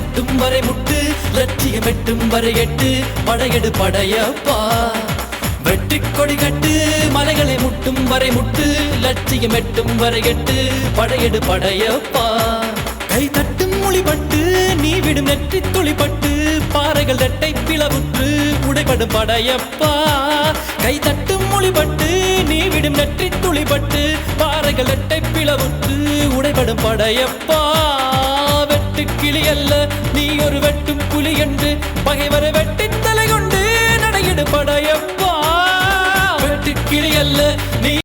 முட்டும் வரை முட்டு லட்சியம் எட்டும் வரை எட்டு படையெடு படையப்பா வெட்டி கொடி கட்டு மலைகளை முட்டும் வரை முட்டு லட்சியம் எட்டும் வரை எட்டு படையெடு படையப்பா கை தட்டும் மொழிபட்டு நீ விடும் நெற்றி துளிப்பட்டு பாறைகள் ரெட்டை பிளவுற்று உடைபடும் படையப்பா கை தட்டும் மொழிபட்டு நீ விடும் நெற்றி துளிப்பட்டு பாறைகள் ரெட்டை பிளவுற்று உடைபடும் படையப்பா வெட்டு கிளி அல்ல நீ ஒரு வெட்டும் புலி என்று பகைவரை வெட்டி தலை கொண்டு நடையிடு படையப்பா வெட்டு கிளி அல்ல நீ